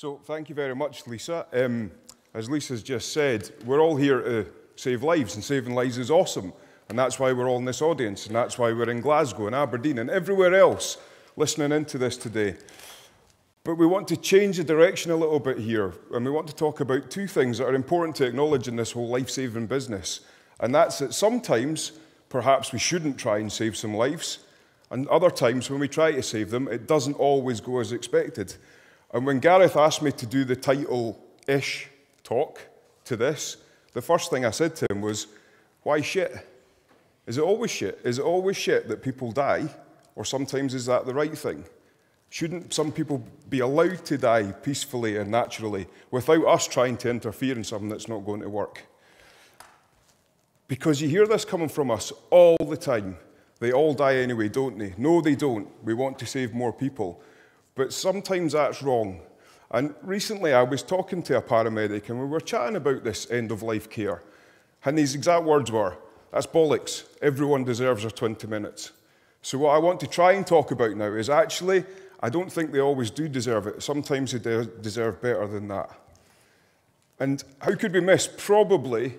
So thank you very much, Lisa. As Lisa's just said, we're all here to save lives, and saving lives is awesome. And that's why we're all in this audience, and that's why we're in Glasgow and Aberdeen and everywhere else listening into this today. But we want to change the direction a little bit here, and we want to talk about two things that are important to acknowledge in this whole life-saving business. And that's that sometimes, perhaps we shouldn't try and save some lives, and other times when we try to save them, it doesn't always go as expected. And when Gareth asked me to do the title-ish talk to this, the first thing I said to him was, why shit? Is it always shit? Is it always shit that people die? Or sometimes is that the right thing? Shouldn't some people be allowed to die peacefully and naturally without us trying to interfere in something that's not going to work? Because you hear this coming from us all the time. They all die anyway, don't they? No, they don't. We want to save more people. But sometimes that's wrong. And recently I was talking to a paramedic and we were chatting about this end-of-life care. And his exact words were, that's bollocks. Everyone deserves their 20 minutes. So what I want to try and talk about now is actually, I don't think they always do deserve it. Sometimes they deserve better than that. And how could we miss probably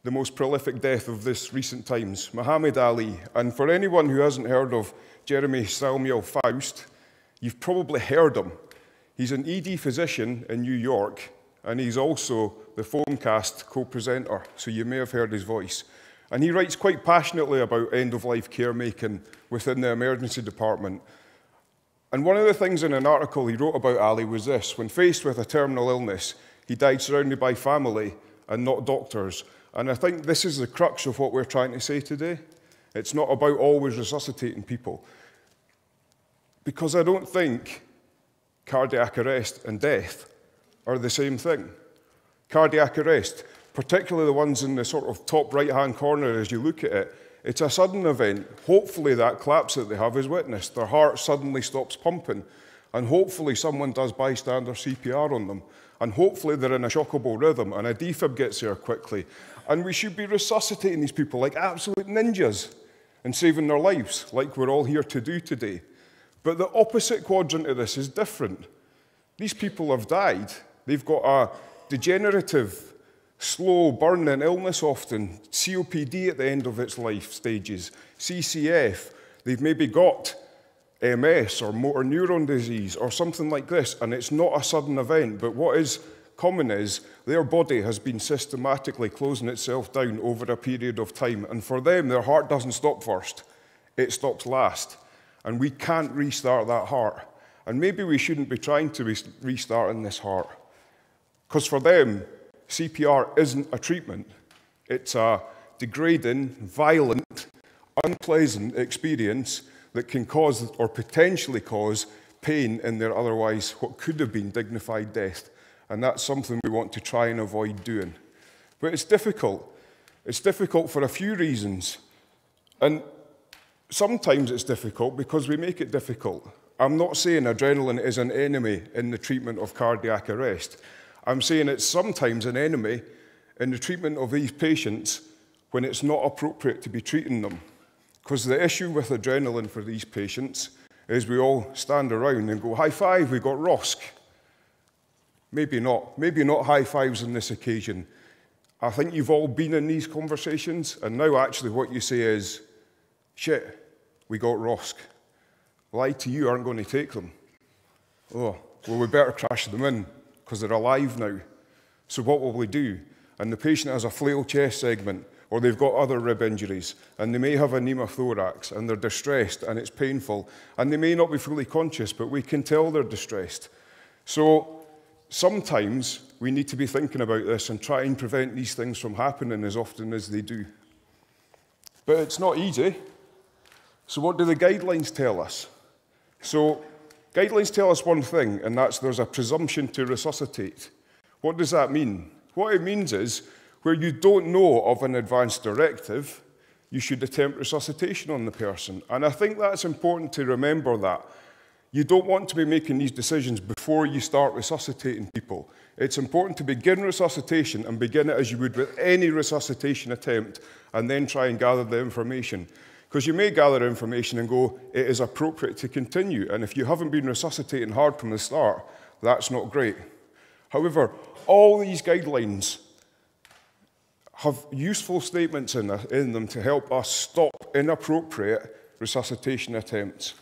the most prolific death of this recent times, Muhammad Ali? And for anyone who hasn't heard of Jeremy Samuel Faust, you've probably heard him. He's an ED physician in New York, and he's also the Filmcast co-presenter, so you may have heard his voice. And he writes quite passionately about end-of-life caremaking within the emergency department. And one of the things in an article he wrote about Ali was this: when faced with a terminal illness, he died surrounded by family and not doctors. And I think this is the crux of what we're trying to say today. It's not about always resuscitating people. Because I don't think cardiac arrest and death are the same thing. Cardiac arrest, particularly the ones in the sort of top right-hand corner as you look at it, it's a sudden event. Hopefully that collapse that they have is witnessed. Their heart suddenly stops pumping, and hopefully someone does bystander CPR on them, and hopefully they're in a shockable rhythm, and a defib gets there quickly. And we should be resuscitating these people like absolute ninjas and saving their lives, like we're all here to do today. But the opposite quadrant of this is different. These people have died. They've got a degenerative, slow burning illness often, COPD at the end of its life stages, CCF. They've maybe got MS or motor neuron disease or something like this, and it's not a sudden event. But what is common is their body has been systematically closing itself down over a period of time. And for them, their heart doesn't stop first. It stops last. And we can't restart that heart. And maybe we shouldn't be trying to restart in this heart. Because for them, CPR isn't a treatment. It's a degrading, violent, unpleasant experience that can cause or potentially cause pain in their otherwise what could have been dignified death. And that's something we want to try and avoid doing. But it's difficult. It's difficult for a few reasons. And sometimes it's difficult because we make it difficult. I'm not saying adrenaline is an enemy in the treatment of cardiac arrest. I'm saying it's sometimes an enemy in the treatment of these patients when it's not appropriate to be treating them. Because the issue with adrenaline for these patients is we all stand around and go, high five, we got ROSC. Maybe not. Maybe not high fives on this occasion. I think you've all been in these conversations, and now actually what you say is, shit, we got ROSC. Well, I to you aren't going to take them. Oh, well, we better crash them in because they're alive now. So what will we do? And the patient has a flail chest segment, or they've got other rib injuries, and they may have a pneumothorax, and they're distressed, and it's painful, and they may not be fully conscious, but we can tell they're distressed. So sometimes we need to be thinking about this and try and prevent these things from happening as often as they do. But it's not easy. So what do the guidelines tell us? So guidelines tell us one thing, and that's there's a presumption to resuscitate. What does that mean? What it means is where you don't know of an advance directive, you should attempt resuscitation on the person. And I think that's important to remember that. You don't want to be making these decisions before you start resuscitating people. It's important to begin resuscitation and begin it as you would with any resuscitation attempt and then try and gather the information. Because you may gather information and go, it is appropriate to continue. And if you haven't been resuscitating hard from the start, That's not great. However, all these guidelines have useful statements in them to help us stop inappropriate resuscitation attempts.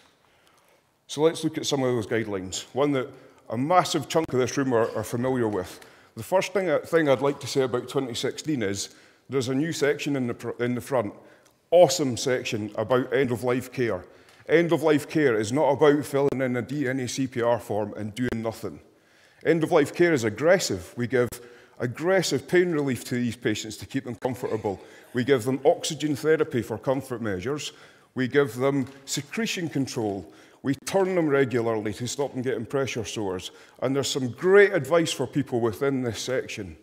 So let's look at some of those guidelines, one that a massive chunk of this room are familiar with. The first thing I'd like to say about 2016 is there's a new section in the front, awesome section about end-of-life care. End-of-life care is not about filling in a DNA CPR form and doing nothing. End-of-life care is aggressive. We give aggressive pain relief to these patients to keep them comfortable. We give them oxygen therapy for comfort measures. We give them secretion control. We turn them regularly to stop them getting pressure sores. And there's some great advice for people within this section.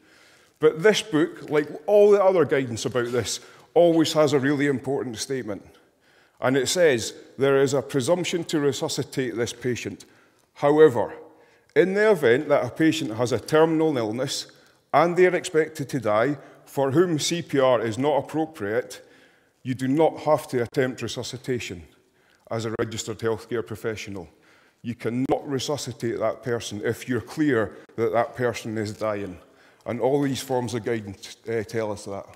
But this book, like all the other guidance about this, always has a really important statement. And it says, there is a presumption to resuscitate this patient. However, in the event that a patient has a terminal illness and they are expected to die, for whom CPR is not appropriate, you do not have to attempt resuscitation as a registered healthcare professional. You cannot resuscitate that person if you're clear that that person is dying. And all these forms of guidance tell us that.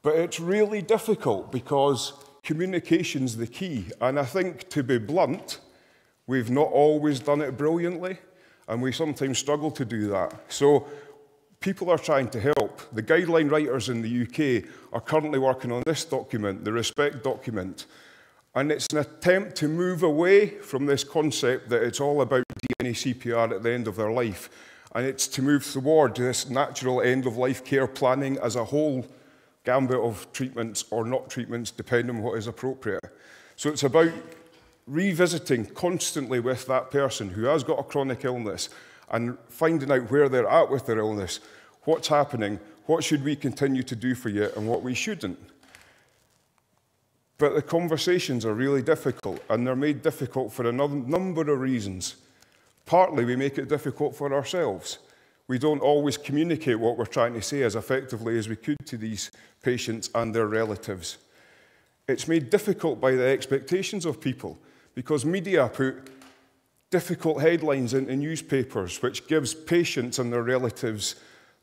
But it's really difficult because communication's the key. And I think, to be blunt, we've not always done it brilliantly, and we sometimes struggle to do that. So people are trying to help. The guideline writers in the UK are currently working on this document, the RESPECT document, and it's an attempt to move away from this concept that it's all about DNA CPR at the end of their life, and it's to move toward this natural end-of-life care planning as a whole gambit of treatments or not treatments, depending on what is appropriate. So it's about revisiting constantly with that person who has got a chronic illness and finding out where they're at with their illness, what's happening, what should we continue to do for you, and what we shouldn't. But the conversations are really difficult, and they're made difficult for a number of reasons. Partly, we make it difficult for ourselves. We don't always communicate what we're trying to say as effectively as we could to these patients and their relatives. It's made difficult by the expectations of people, because media put difficult headlines into newspapers, which gives patients and their relatives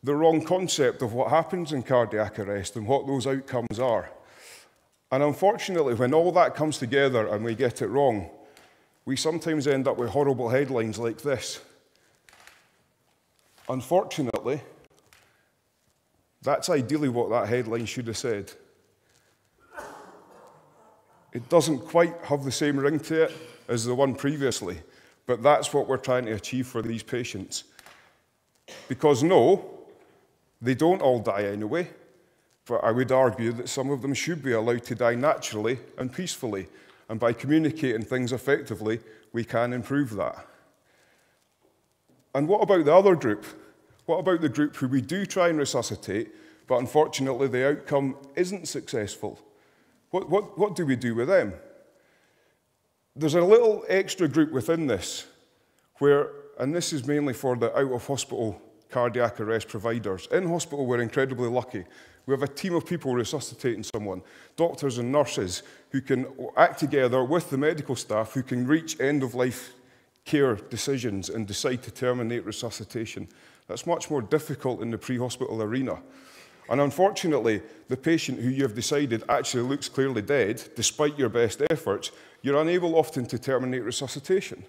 the wrong concept of what happens in cardiac arrest and what those outcomes are. And unfortunately, when all that comes together and we get it wrong, we sometimes end up with horrible headlines like this. Unfortunately, that's ideally what that headline should have said. It doesn't quite have the same ring to it as the one previously, but that's what we're trying to achieve for these patients. Because no, they don't all die anyway, but I would argue that some of them should be allowed to die naturally and peacefully, and by communicating things effectively, we can improve that. And what about the other group? What about the group who we do try and resuscitate, but unfortunately the outcome isn't successful? What do we do with them? There's a little extra group within this where, and this is mainly for the out-of-hospital cardiac arrest providers. In hospital, we're incredibly lucky. We have a team of people resuscitating someone, doctors and nurses who can act together with the medical staff who can reach end-of-life care decisions and decide to terminate resuscitation. That's much more difficult in the pre-hospital arena. And unfortunately, the patient who you've decided actually looks clearly dead, despite your best efforts, you're unable often to terminate resuscitation.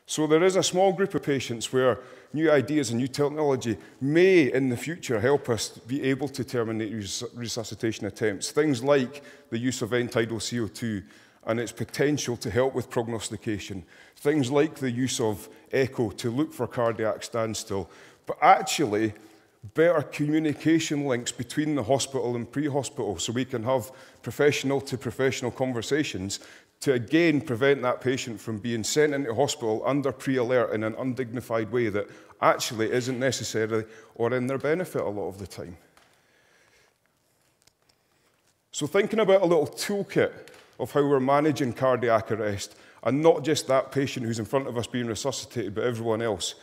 So there is a small group of patients where new ideas and new technology may, in the future, help us be able to terminate resuscitation attempts. Things like the use of end-tidal CO2 and its potential to help with prognostication. Things like the use of echo to look for cardiac standstill. But actually, better communication links between the hospital and pre-hospital so we can have professional-to-professional conversations to again prevent that patient from being sent into hospital under pre-alert in an undignified way that actually isn't necessary or in their benefit a lot of the time. So thinking about a little toolkit of how we're managing cardiac arrest, and not just that patient who's in front of us being resuscitated, but everyone else.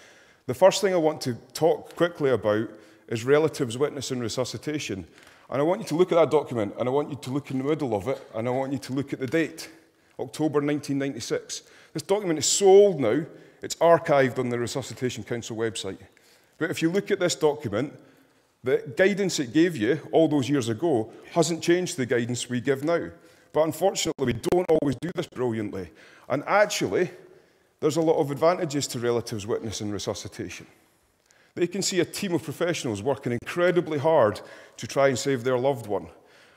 The first thing I want to talk quickly about is relatives witnessing resuscitation. And I want you to look at that document, and I want you to look in the middle of it, and I want you to look at the date, October 1996. This document is so old now, It's archived on the Resuscitation Council website. But if you look at this document, the guidance it gave you all those years ago hasn't changed the guidance we give now. But unfortunately, we don't always do this brilliantly. And actually, there's a lot of advantages to relatives witnessing resuscitation. They can see a team of professionals working incredibly hard to try and save their loved one.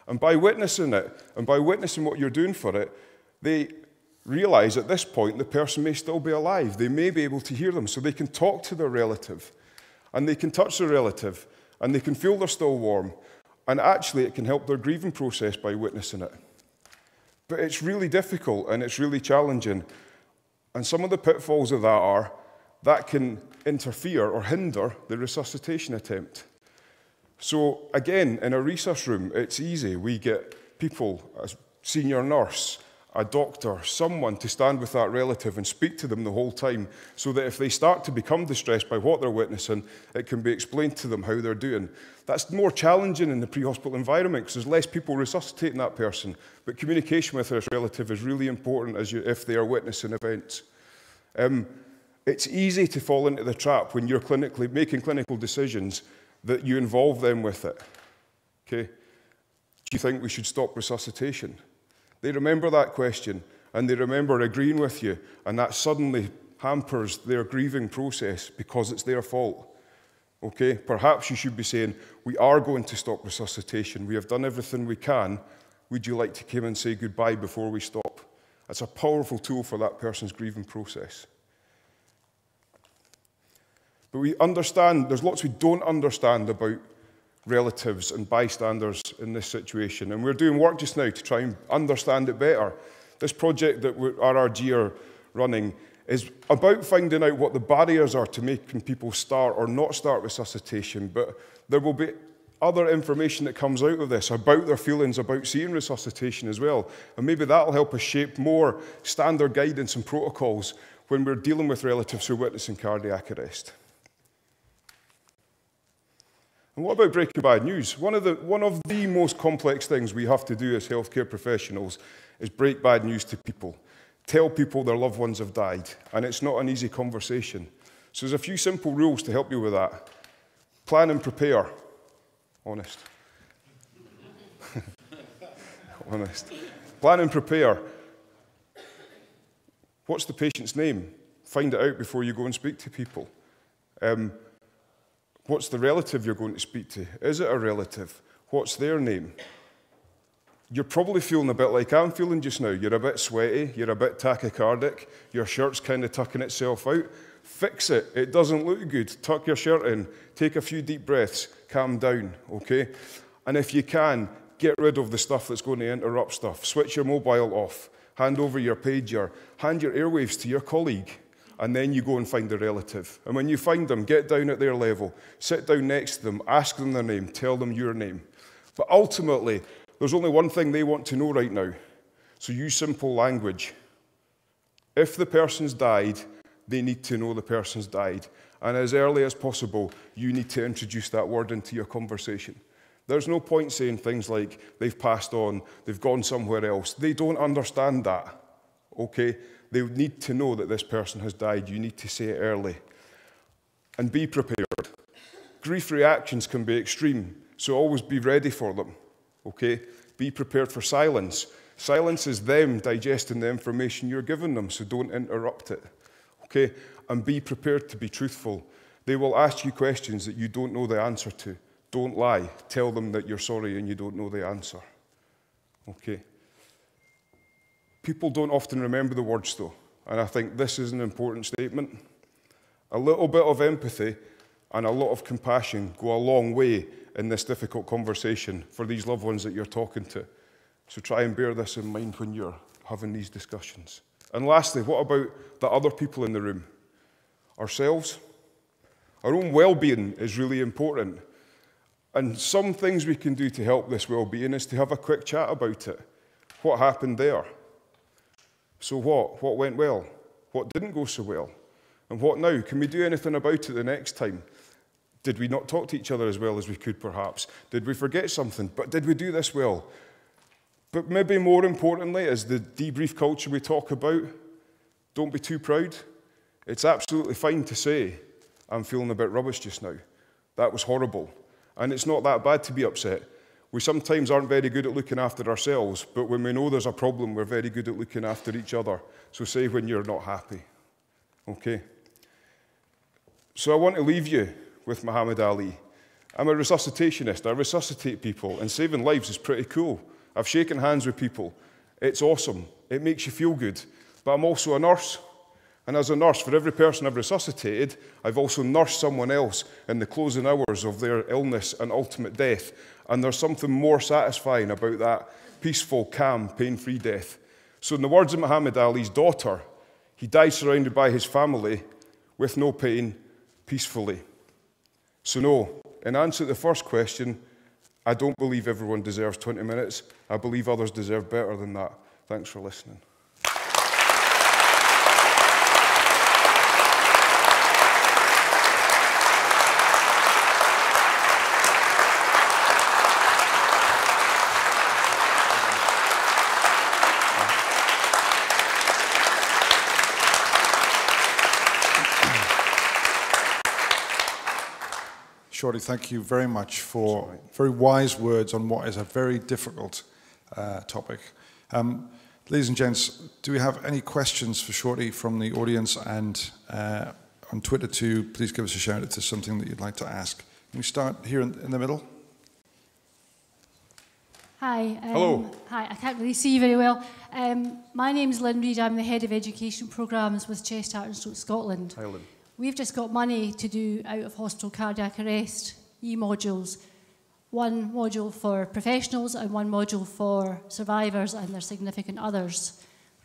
And by witnessing it, and by witnessing what you're doing for it, they realize at this point the person may still be alive. They may be able to hear them, so they can talk to their relative, and they can touch their relative, and they can feel they're still warm. And actually, it can help their grieving process by witnessing it. But it's really difficult, and it's really challenging. And some of the pitfalls of that are that can interfere or hinder the resuscitation attempt. So again, in a resus room, it's easy. We get people, a senior nurse, a doctor, someone to stand with that relative and speak to them the whole time, so that if they start to become distressed by what they're witnessing, it can be explained to them how they're doing. That's more challenging in the pre-hospital environment because there's less people resuscitating that person. But communication with this relative is really important if they are witnessing events. It's easy to fall into the trap when you're making clinical decisions that you involve them with it. Okay? Do you think we should stop resuscitation? They remember that question, and they remember agreeing with you, and that suddenly hampers their grieving process because it's their fault. Okay? Perhaps you should be saying, we are going to stop resuscitation. We have done everything we can. Would you like to come and say goodbye before we stop? That's a powerful tool for that person's grieving process. But we understand, there's lots we don't understand about relatives and bystanders in this situation. And we're doing work just now to try and understand it better. This project that RRG are running is about finding out what the barriers are to making people start or not start resuscitation. But there will be other information that comes out of this about their feelings about seeing resuscitation as well. And maybe that'll help us shape more standard guidance and protocols when we're dealing with relatives who are witnessing cardiac arrest. And what about breaking bad news? One of the most complex things we have to do as healthcare professionals is break bad news to people. Tell people their loved ones have died. And it's not an easy conversation. So there's a few simple rules to help you with that. Plan and prepare. Honest. Honest. Plan and prepare. What's the patient's name? Find it out before you go and speak to people. What's the relative you're going to speak to? Is it a relative? What's their name? You're probably feeling a bit like I'm feeling just now. You're a bit sweaty, you're a bit tachycardic, your shirt's kind of tucking itself out. Fix it. It doesn't look good. Tuck your shirt in, take a few deep breaths, calm down, okay? And if you can, get rid of the stuff that's going to interrupt stuff. Switch your mobile off, hand over your pager, hand your airwaves to your colleague, and then you go and find the relative. And when you find them, get down at their level, sit down next to them, ask them their name, tell them your name. But ultimately, there's only one thing they want to know right now. So use simple language. If the person's died, they need to know the person's died. And as early as possible, you need to introduce that word into your conversation. There's no point saying things like, they've passed on, they've gone somewhere else. They don't understand that, okay? They need to know that this person has died. You need to say it early. And be prepared. Grief reactions can be extreme, so always be ready for them, okay? Be prepared for silence. Silence is them digesting the information you're giving them, so don't interrupt it, okay? And be prepared to be truthful. They will ask you questions that you don't know the answer to. Don't lie. Tell them that you're sorry and you don't know the answer, okay? People don't often remember the words, though, and I think this is an important statement. A little bit of empathy and a lot of compassion go a long way in this difficult conversation for these loved ones that you're talking to. So try and bear this in mind when you're having these discussions. And lastly, what about the other people in the room? Ourselves? Our own well-being is really important. And some things we can do to help this well-being is to have a quick chat about it. What happened there? So what? What went well? What didn't go so well? And what now? Can we do anything about it the next time? Did we not talk to each other as well as we could, perhaps? Did we forget something? But did we do this well? But maybe more importantly is the debrief culture we talk about. Don't be too proud. It's absolutely fine to say, I'm feeling a bit rubbish just now. That was horrible. And it's not that bad to be upset. We sometimes aren't very good at looking after ourselves, but when we know there's a problem, we're very good at looking after each other. So say when you're not happy. Okay? So I want to leave you with Muhammad Ali. I'm a resuscitationist. I resuscitate people, and saving lives is pretty cool. I've shaken hands with people. It's awesome. It makes you feel good. But I'm also a nurse. And as a nurse, for every person I've resuscitated, I've also nursed someone else in the closing hours of their illness and ultimate death. And there's something more satisfying about that peaceful, calm, pain-free death. So in the words of Muhammad Ali's daughter, he died surrounded by his family with no pain, peacefully. So no, in answer to the first question, I don't believe everyone deserves 20 minutes. I believe others deserve better than that. Thanks for listening. Shorty, thank you very much for very wise words on what is a very difficult topic. Ladies and gents, do we have any questions for Shorty from the audience? And on Twitter too, please give us a shout if there's something that you'd like to ask. Can we start here in the middle? Hi. Hello. Hi, I can't really see you very well. My name's Lynn Reid. I'm the Head of Education Programmes with Chest, Heart and Stroke Scotland. Hi, Lynn. We've just got money to do out-of-hospital cardiac arrest e-modules. One module for professionals and one module for survivors and their significant others.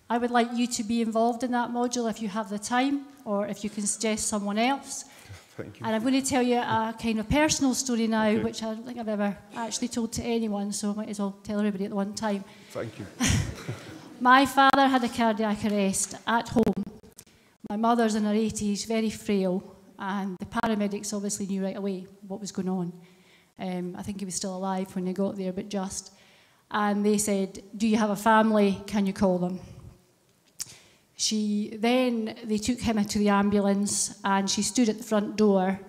I would like you to be involved in that module if you have the time, or if you can suggest someone else. Thank you. And I'm going to tell you a kind of personal story now, Okay. which I don't think I've ever actually told to anyone, so I might as well tell everybody at the one time. Thank you. My father had a cardiac arrest at home. My mother's in her 80s, very frail, and the paramedics obviously knew right away what was going on. I think he was still alive when they got there, but just. And they said, do you have a family? Can you call them? They took him into the ambulance, and she stood at the front door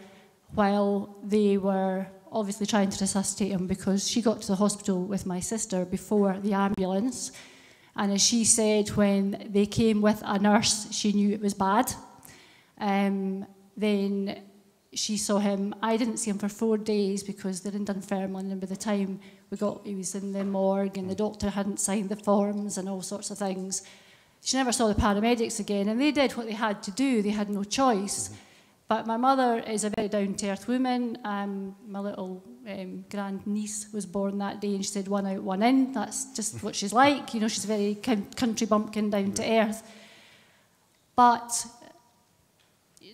while they were obviously trying to resuscitate him, because she got to the hospital with my sister before the ambulance. And as she said, when they came with a nurse, she knew it was bad. Then she saw him. I didn't see him for 4 days because they're in Dunfermline, and by the time he was in the morgue, and the doctor hadn't signed the forms and all sorts of things. She never saw the paramedics again, and they did what they had to do. They had no choice. Mm-hmm. But my mother is a very down-to-earth woman. My little grand-niece was born that day, and she said, one out, one in. That's just what she's like. You know, she's a very country bumpkin, down-to-earth. But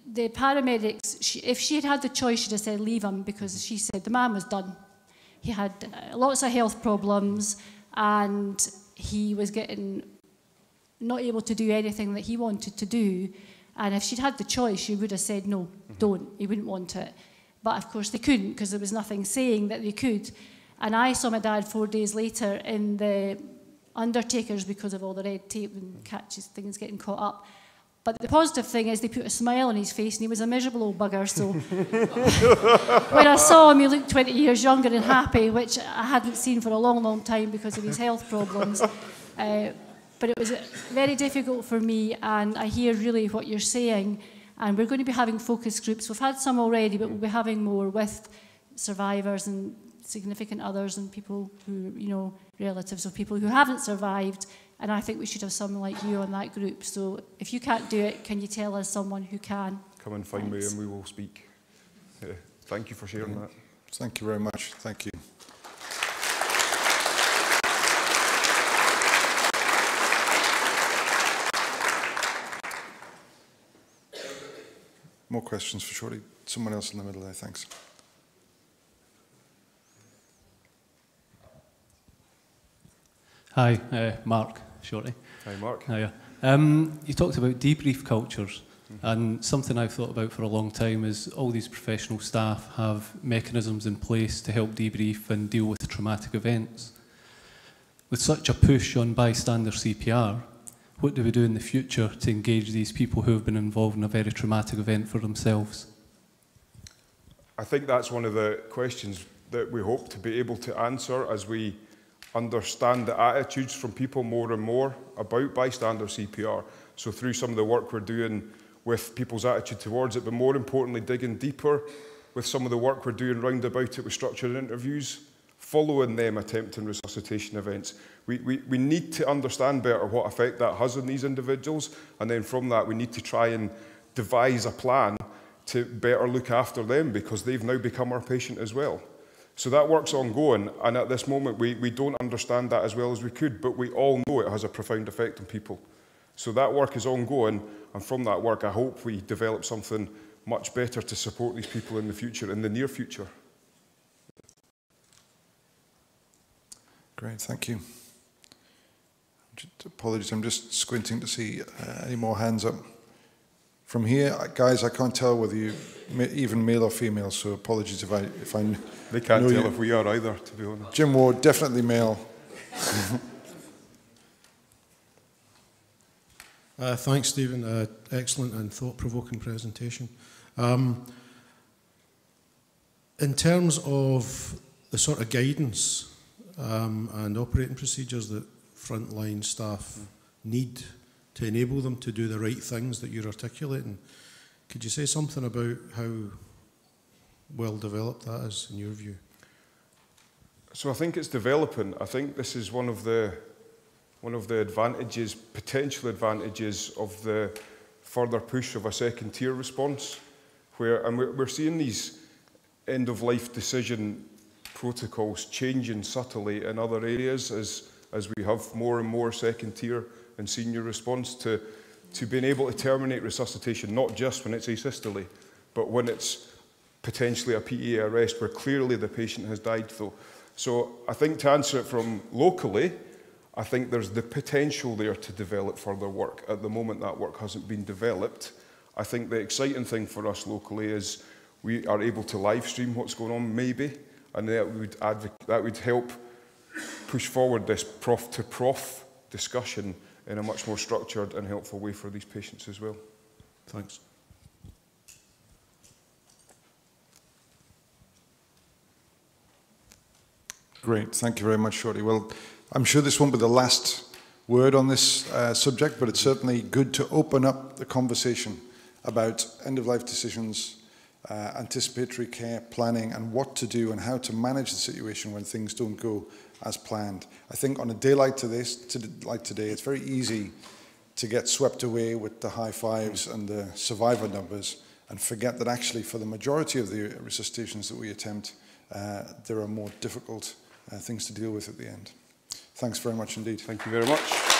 the paramedics, if she had had the choice, she'd have said, leave him, because she said the man was done. He had lots of health problems, and he was getting not able to do anything that he wanted to do. And if she'd had the choice, she would have said, no, don't. He wouldn't want it. But, of course, they couldn't, because there was nothing saying that they could. And I saw my dad 4 days later in the undertakers because of all the red tape and catches, things getting caught up. But the positive thing is they put a smile on his face, and he was a miserable old bugger. So when I saw him, he looked 20 years younger and happy, which I hadn't seen for a long, long time because of his health problems. But it was very difficult for me, and I hear really what you're saying. And we're going to be having focus groups. We've had some already, but we'll be having more with survivors and significant others and people who, you know, relatives of people who haven't survived. And I think we should have someone like you on that group. So if you can't do it, can you tell us someone who can? Come and find me and we will speak. Yeah. Thank you for sharing that. Thank you very much. Thank you. More questions for Shorty? Someone else in the middle there, thanks. Hi, Mark, Shorty. Hi, Mark. Hiya. You talked about debrief cultures, and something I've thought about for a long time is all these professional staff have mechanisms in place to help debrief and deal with traumatic events. With such a push on bystander CPR, what do we do in the future to engage these people who have been involved in a very traumatic event for themselves? I think that's one of the questions that we hope to be able to answer as we understand the attitudes from people more and more about bystander CPR. So through some of the work we're doing with people's attitude towards it, but more importantly, digging deeper with some of the work we're doing round about it with structured interviews, following them attempting resuscitation events. We need to understand better what effect that has on these individuals, and then from that we need to try and devise a plan to better look after them, because they've now become our patient as well. So that work's ongoing, and at this moment we don't understand that as well as we could, but we all know it has a profound effect on people. So that work is ongoing, and from that work I hope we develop something much better to support these people in the future, in the near future. Great, thank you. Apologies, I'm just squinting to see any more hands up. From here, guys, I can't tell whether you even male or female, so apologies if I They can't know tell you. if we are either, to be honest. Jim Ward, definitely male. Thanks, Stephen. Excellent and thought-provoking presentation. In terms of the sort of guidance and operating procedures that frontline staff need to enable them to do the right things that you're articulating, could you say something about how well developed that is in your view? So I think it's developing. I think this is one of the advantages, potential advantages of the further push of a second tier response, and we're seeing these end-of-life decision protocols changing subtly in other areas as we have more and more second tier and senior response to being able to terminate resuscitation, not just when it's asystole, but when it's potentially a PEA arrest where clearly the patient has died though. So I think to answer it from locally, I think there's the potential there to develop further work. At the moment that work hasn't been developed. I think the exciting thing for us locally is we are able to live stream what's going on maybe, and that would help push forward this prof-to-prof discussion in a much more structured and helpful way for these patients as well. Thanks. Great, thank you very much, Shorty. Well, I'm sure this won't be the last word on this subject, but it's certainly good to open up the conversation about end-of-life decisions, anticipatory care planning, and what to do and how to manage the situation when things don't go as planned. I think on a day like today, it's very easy to get swept away with the high fives and the survivor numbers and forget that actually for the majority of the resuscitations that we attempt, there are more difficult things to deal with at the end. Thanks very much indeed. Thank you very much.